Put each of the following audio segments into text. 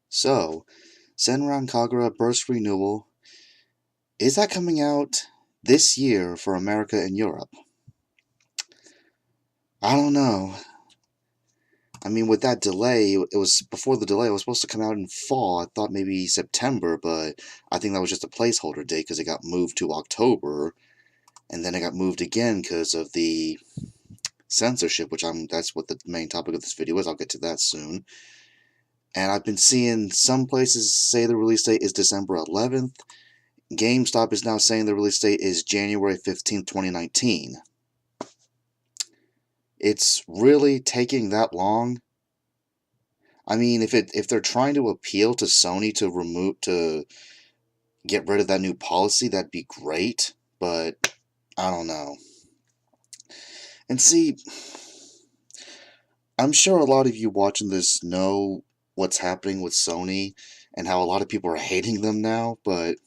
So, Senran Kagura Burst Renewal, is that coming out this year for America and Europe? I don't know. I mean, with that delay, it was before the delay, it was supposed to come out in fall. I thought maybe September, but I think that was just a placeholder date because it got moved to October, and then it got moved again because of the censorship, that's what the main topic of this video is. I'll get to that soon. And I've been seeing some places say the release date is December 11th. GameStop is now saying the release date is January 15th, 2019. It's really taking that long. I mean, if they're trying to appeal to Sony to get rid of that new policy, that'd be great, but I don't know. And see, I'm sure a lot of you watching this know what's happening with Sony and how a lot of people are hating them now, but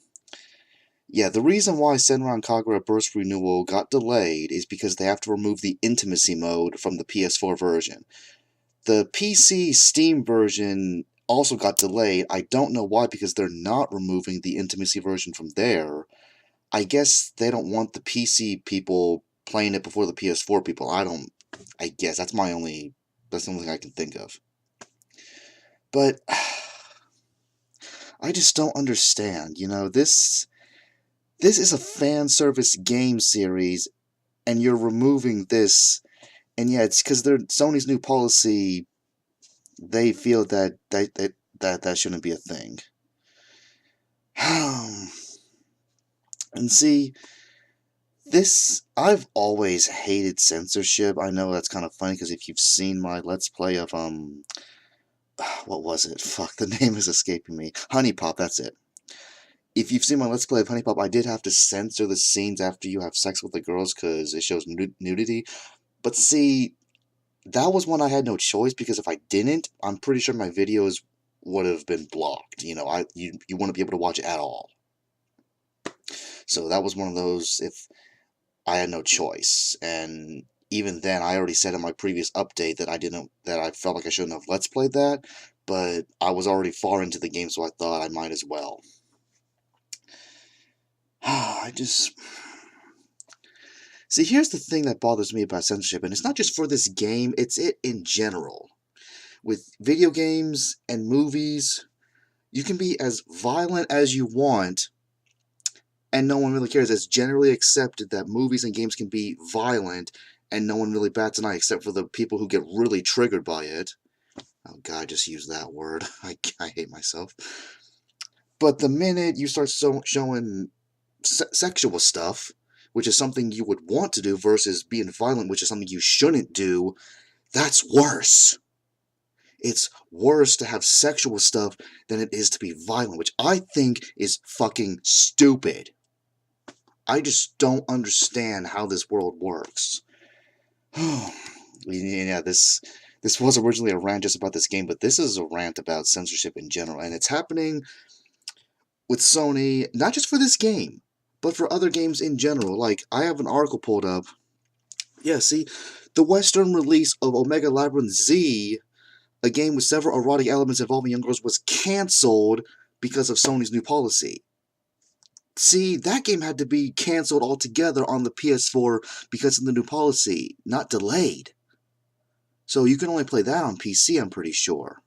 yeah, the reason why Senran Kagura Burst Renewal got delayed is because they have to remove the intimacy mode from the PS4 version. The PC Steam version also got delayed. I don't know why, because they're not removing the intimacy version from there. I guess they don't want the PC people playing it before the PS4 people. I guess that's the only thing I can think of. But I just don't understand, this is a fan service game series, and you're removing this, and yeah, it's because Sony's new policy. They feel that shouldn't be a thing. And see, I've always hated censorship. I know that's kind of funny because if you've seen my Let's Play of what was it? Fuck, the name is escaping me. Honey Pop, that's it. If you've seen my Let's Play of Honey Pop, I did have to censor the scenes after you have sex with the girls because it shows nudity. But see, that was when I had no choice, because if I didn't, I'm pretty sure my videos would have been blocked. You wouldn't be able to watch it at all. So that was one of those, if I had no choice. And even then, I already said in my previous update that I felt like I shouldn't have Let's Played that, but I was already far into the game, so I thought I might as well. See, here's the thing that bothers me about censorship, and it's not just for this game, it's it in general. With video games and movies, you can be as violent as you want, and no one really cares. It's generally accepted that movies and games can be violent, and no one really bats an eye except for the people who get really triggered by it. Oh god, I just used that word. I hate myself. But the minute you start showing sexual stuff, which is something you would want to do, versus being violent, which is something you shouldn't do, that's worse. It's worse to have sexual stuff than it is to be violent, which I think is fucking stupid. I just don't understand how this world works. Yeah, this was originally a rant just about this game, but this is a rant about censorship in general, and it's happening with Sony, not just for this game, but for other games in general. Like, I have an article pulled up. Yeah, see, the Western release of Omega Labyrinth Z, a game with several erotic elements involving young girls, was cancelled because of Sony's new policy. See, that game had to be cancelled altogether on the PS4 because of the new policy, not delayed. So you can only play that on PC, I'm pretty sure.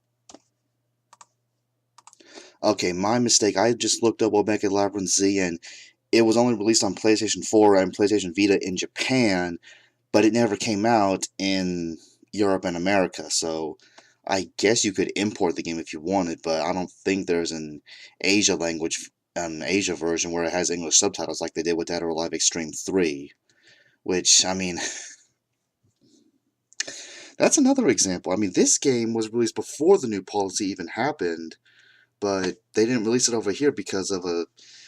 Okay, my mistake. I just looked up Omega Labyrinth Z, and it was only released on PlayStation 4 and PlayStation Vita in Japan, but it never came out in Europe and America, so I guess you could import the game if you wanted, but I don't think there's an Asia version where it has English subtitles like they did with Dead or Alive Extreme 3, which, I mean, that's another example. I mean, this game was released before the new policy even happened, but they didn't release it over here because of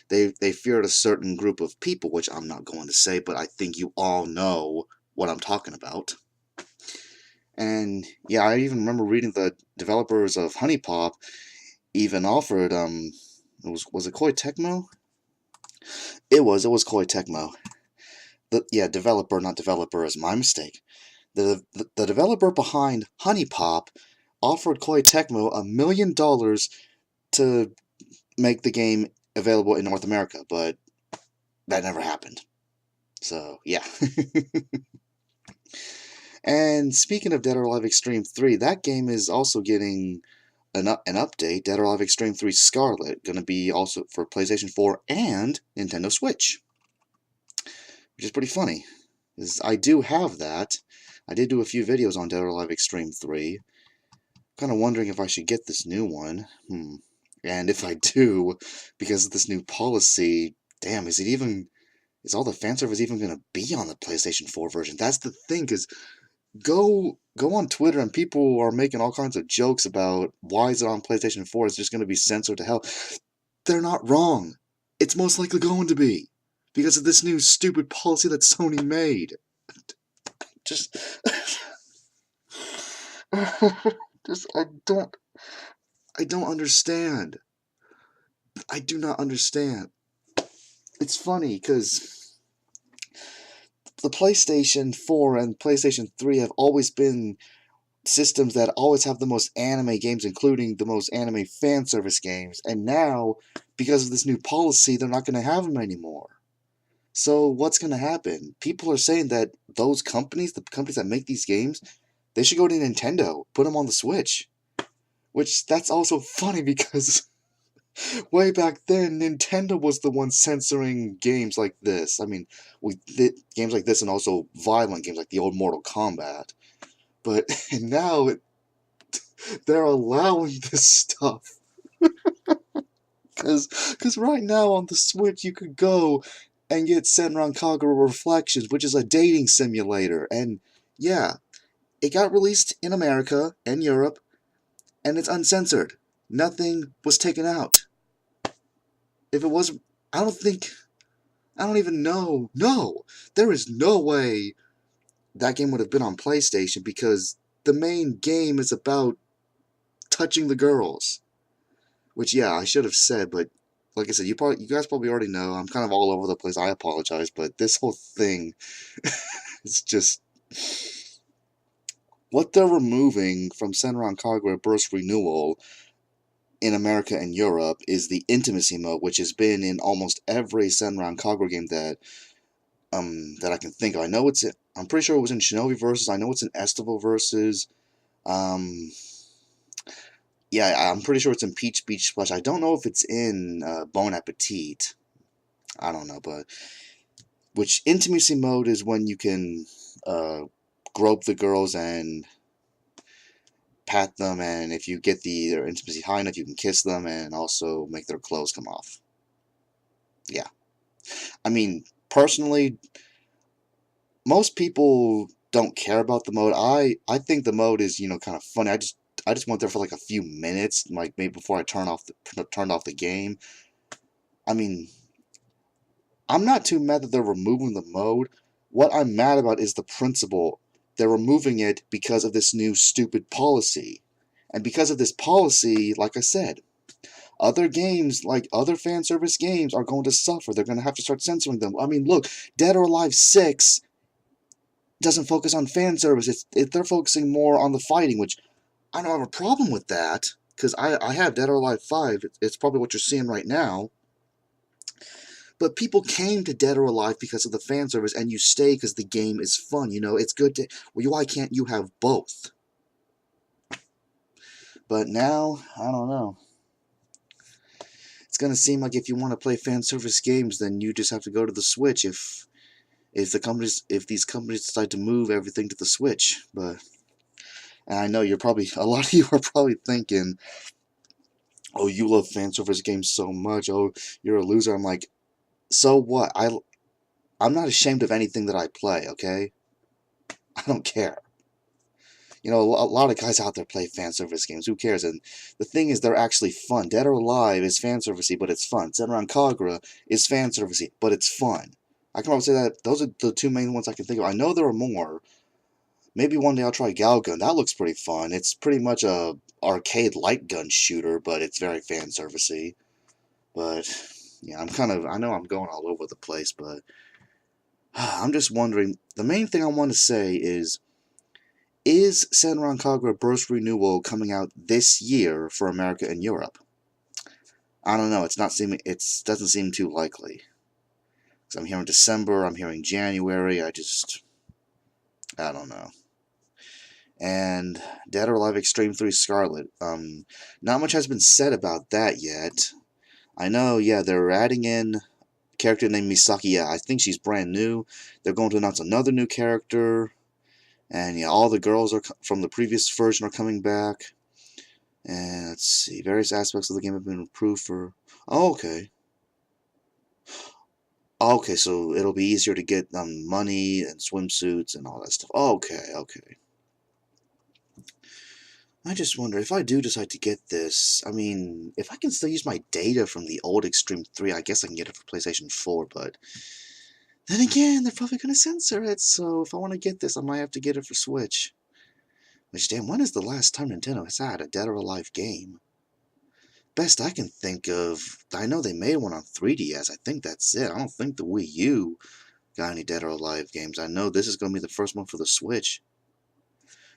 they feared a certain group of people, which I'm not going to say, but I think you all know what I'm talking about. And yeah, I even remember reading the developers of Honey Pop even offered, was it Koei Tecmo? It was Koei Tecmo. Developer, not developer, is my mistake. The developer behind Honey Pop offered Koei Tecmo $1 million to make the game available in North America, but that never happened. So, yeah. And speaking of Dead or Alive Extreme 3, that game is also getting an update. Dead or Alive Extreme 3 Scarlet, going to be also for PlayStation 4 and Nintendo Switch, which is pretty funny. I do have that. I did do a few videos on Dead or Alive Extreme 3. Kind of wondering if I should get this new one. And if I do, because of this new policy, damn, is all the fan service even going to be on the PlayStation 4 version? That's the thing, because go on Twitter and people are making all kinds of jokes about why is it on PlayStation 4? It's just going to be censored to hell. They're not wrong. It's most likely going to be because of this new stupid policy that Sony made. Just I don't understand. I do not understand. It's funny because the PlayStation 4 and PlayStation 3 have always been systems that always have the most anime games, including the most anime fan service games, and now, because of this new policy, they're not going to have them anymore. So what's going to happen? People are saying that those companies, the companies that make these games, they should go to Nintendo, put them on the Switch. Which, that's also funny because way back then, Nintendo was the one censoring games like this. I mean, games like this and also violent games like the old Mortal Kombat. But now they're allowing this stuff. Because right now on the Switch you could go and get Senran Kagura Reflections, which is a dating simulator. And yeah, it got released in America and Europe, and it's uncensored. Nothing was taken out. If it was, I don't even know. No, there is no way that game would have been on PlayStation because the main game is about touching the girls. Which, yeah, I should have said, but like I said, you guys probably already know. I'm kind of all over the place. I apologize, but this whole thing is just what they're removing from Senran Kagura Burst Renewal in America and Europe is the intimacy mode, which has been in almost every Senran Kagura game that I can think of. I'm pretty sure it was in Shinobi Versus. I know it's in Estival Versus. Yeah, I'm pretty sure it's in Peach Beach Splash. I don't know if it's in Bon Appetit. I don't know, but which intimacy mode is when you can grope the girls and pat them, and if you get their intimacy high enough, you can kiss them and also make their clothes come off. Yeah. I mean, personally, most people don't care about the mode. I think the mode is, kind of funny. I just went there for like a few minutes, like maybe before I turned off the game. I mean, I'm not too mad that they're removing the mode. What I'm mad about is the principle. They're removing it because of this new stupid policy. And because of this policy, like I said, other games, like other fan service games, are going to suffer. They're going to have to start censoring them. I mean, look, Dead or Alive 6 doesn't focus on fan service. They're focusing more on the fighting, which I don't have a problem with that, because I have Dead or Alive 5. It's probably what you're seeing right now. But people came to Dead or Alive because of the fan service, and you stay because the game is fun. It's good to... Well, why can't you have both? But now, I don't know. It's going to seem like if you want to play fan service games, then you just have to go to the Switch if these companies decide to move everything to the Switch. But... And I know a lot of you are probably thinking, oh, you love fan service games so much. Oh, you're a loser. I'm like, so what? I'm not ashamed of anything that I play, okay? I don't care. A lot of guys out there play fan service games. Who cares? And the thing is, they're actually fun. Dead or Alive is fan servicey, but it's fun. Senran Kagura is fan servicey, but it's fun. I can probably say that those are the two main ones I can think of. I know there are more. Maybe one day I'll try Galgun. That looks pretty fun. It's pretty much a arcade light gun shooter, but it's very fan servicey. But yeah, I know I'm going all over the place, but I'm just wondering, the main thing I want to say is Senran Kagura Burst Renewal coming out this year for America and Europe? I don't know. It's not seeming. It doesn't seem too likely. So I'm hearing December. I'm hearing January. I don't know. And Dead or Alive Extreme 3 Scarlet. Not much has been said about that yet. I know, yeah, they're adding in a character named Misaki. Yeah, I think she's brand new. They're going to announce another new character. And yeah, all the girls are from the previous version are coming back. And let's see, various aspects of the game have been improved for. Oh, okay. Okay, so it'll be easier to get money and swimsuits and all that stuff. Okay, okay. I just wonder if I do decide to get this. I mean, if I can still use my data from the old Extreme 3, I guess I can get it for PlayStation 4, but then again, they're probably going to censor it, so if I want to get this, I might have to get it for Switch. Which, damn, when is the last time Nintendo has had a Dead or Alive game? Best I can think of, I know they made one on 3DS, I think that's it. I don't think the Wii U got any Dead or Alive games. I know this is going to be the first one for the Switch.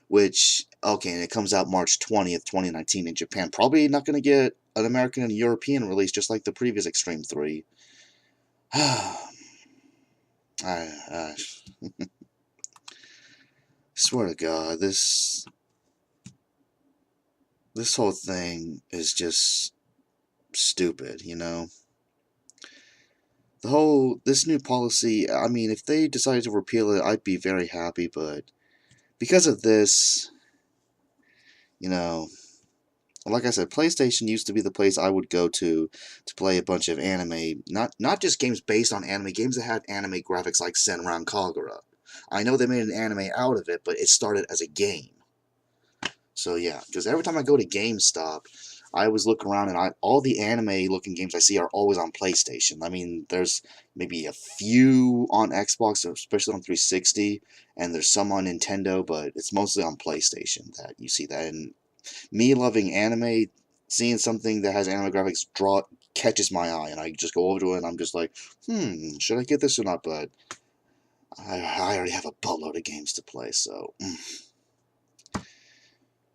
Which, okay, and it comes out March 20th, 2019 in Japan. Probably not going to get an American and European release just like the previous Extreme 3. I swear to God, this whole thing is just stupid, you know? This new policy, I mean, if they decided to repeal it, I'd be very happy, but because of this, you know, like I said, PlayStation used to be the place I would go to play a bunch of anime, not just games based on anime, games that had anime graphics like Senran Kagura. I know they made an anime out of it, but it started as a game. So yeah, because every time I go to GameStop, I always look around and all the anime-looking games I see are always on PlayStation. I mean, there's maybe a few on Xbox, especially on 360, and there's some on Nintendo, but it's mostly on PlayStation that you see that. And me loving anime, seeing something that has anime graphics catches my eye, and I just go over to it, and I'm just like, should I get this or not? But I already have a boatload of games to play, so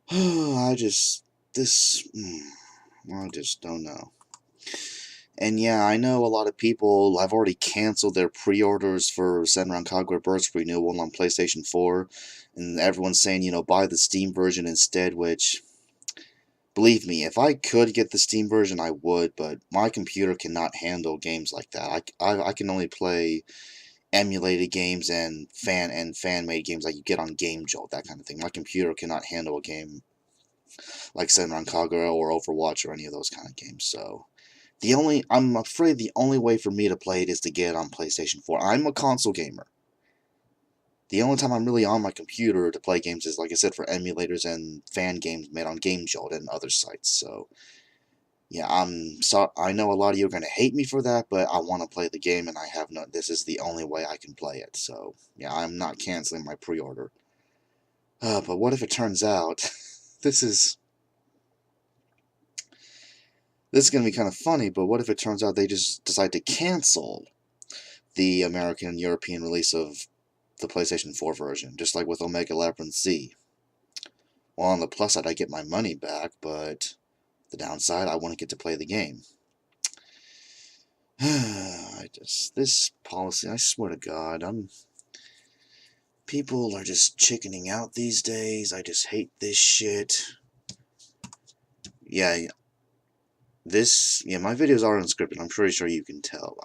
I just I just don't know. And yeah, I know a lot of people have already canceled their pre-orders for Senran Kagura Burst Renewal on PlayStation 4, and everyone's saying, you know, buy the Steam version instead, which, believe me, if I could get the Steam version, I would, but my computer cannot handle games like that. I can only play emulated games and fan-made games like you get on Game Jolt, that kind of thing. My computer cannot handle a game like Senran Kagura or Overwatch or any of those kind of games, so I'm afraid the only way for me to play it is to get it on PlayStation 4. I'm a console gamer. The only time I'm really on my computer to play games is, like I said, for emulators and fan games made on Game Jolt and other sites. So, yeah, I know a lot of you are going to hate me for that, but I want to play the game, and this is the only way I can play it. So, yeah, I'm not canceling my pre-order. But what if it turns out this is going to be kind of funny, but what if it turns out they just decide to cancel the American and European release of the PlayStation 4 version, just like with Omega Labyrinth Z? Well, on the plus side, I get my money back, but the downside, I wouldn't get to play the game. This policy, I swear to God, people are just chickening out these days. I just hate this shit. Yeah, my videos are unscripted. I'm pretty sure you can tell.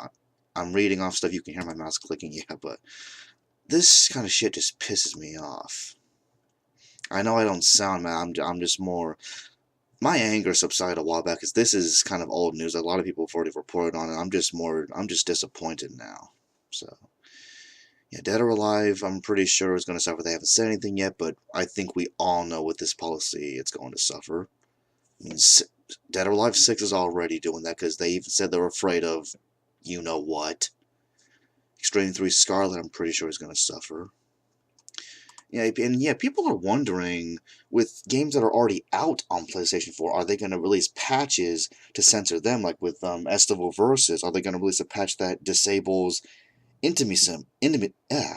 I'm reading off stuff. You can hear my mouse clicking. Yeah, but this kind of shit just pisses me off. I know I don't sound mad. I'm just more. My anger subsided a while back because this is kind of old news. A lot of people have already reported on it. I'm just disappointed now. So, yeah, Dead or Alive, I'm pretty sure is going to suffer. They haven't said anything yet, but I think we all know with this policy it's going to suffer. I mean, Dead or Alive 6 is already doing that because they even said they're afraid of you know what. Extreme 3 Scarlet, I'm pretty sure is going to suffer. Yeah, and yeah, people are wondering, with games that are already out on PlayStation 4, are they going to release patches to censor them? Like with Estival Versus, are they going to release a patch that disables I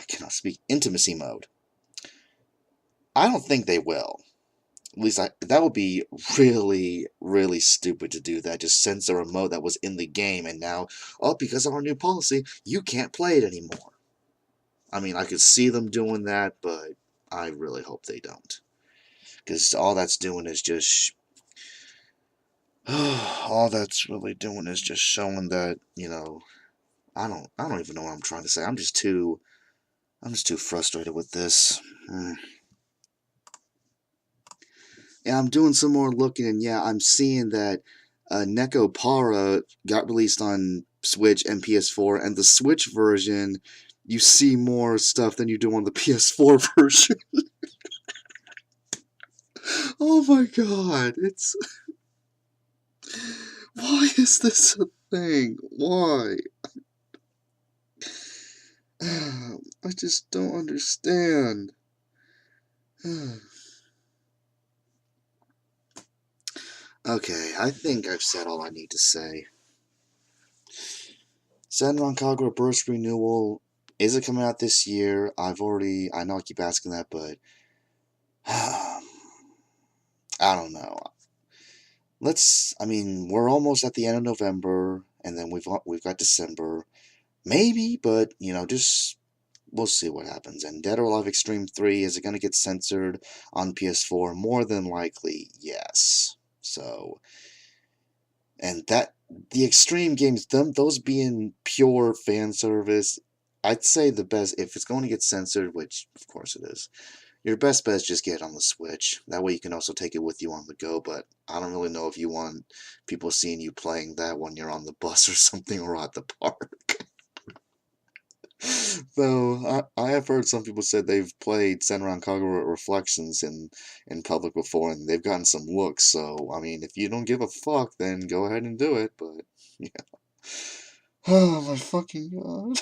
cannot speak, intimacy mode? I don't think they will. At least that would be really, really stupid to do that. Just censor a mode that was in the game, and now, oh, because of our new policy, you can't play it anymore. I mean, I could see them doing that, but I really hope they don't. Because all that's doing is just... all that's really doing is just showing that, I don't even know what I'm trying to say. I'm just too frustrated with this. Yeah, I'm doing some more looking, and yeah, I'm seeing that Neko Para got released on Switch and PS4, and the Switch version, you see more stuff than you do on the PS4 version. Oh my god, it's... Why is this a thing? Why? I just don't understand. Okay, I think I've said all I need to say. Senran Kagura Burst Renewal, is it coming out this year? I know I keep asking that, but I don't know. We're almost at the end of November, and then we've got December. Maybe, but, just, we'll see what happens. And Dead or Alive Extreme 3, is it going to get censored on PS4? More than likely, yes. So, and the Extreme games, those being pure fan service, I'd say the best, if it's going to get censored, which of course it is, your best bet is just get it on the Switch. That way you can also take it with you on the go, but I don't really know if you want people seeing you playing that when you're on the bus or something, or at the park. Though, I have heard some people said they've played Senran Kagura Reflections in public before, and they've gotten some looks, so, if you don't give a fuck, then go ahead and do it, but, yeah. Oh my fucking god.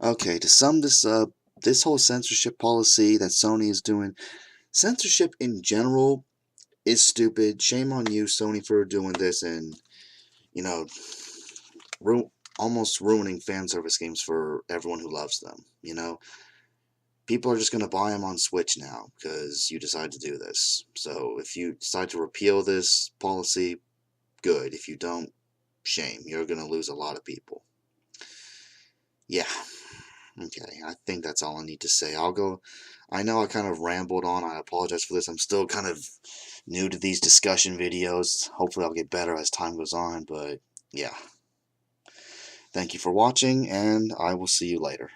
Okay, to sum this up, this whole censorship policy that Sony is doing, censorship in general is stupid. Shame on you, Sony, for doing this and, you know, almost ruining fan service games for everyone who loves them, People are just going to buy them on Switch now because you decide to do this. So if you decide to repeal this policy, good. If you don't, shame. You're going to lose a lot of people. Yeah. Okay, I think that's all I need to say. I know I kind of rambled on. I apologize for this. I'm still kind of new to these discussion videos. Hopefully I'll get better as time goes on, but yeah. Thank you for watching, and I will see you later.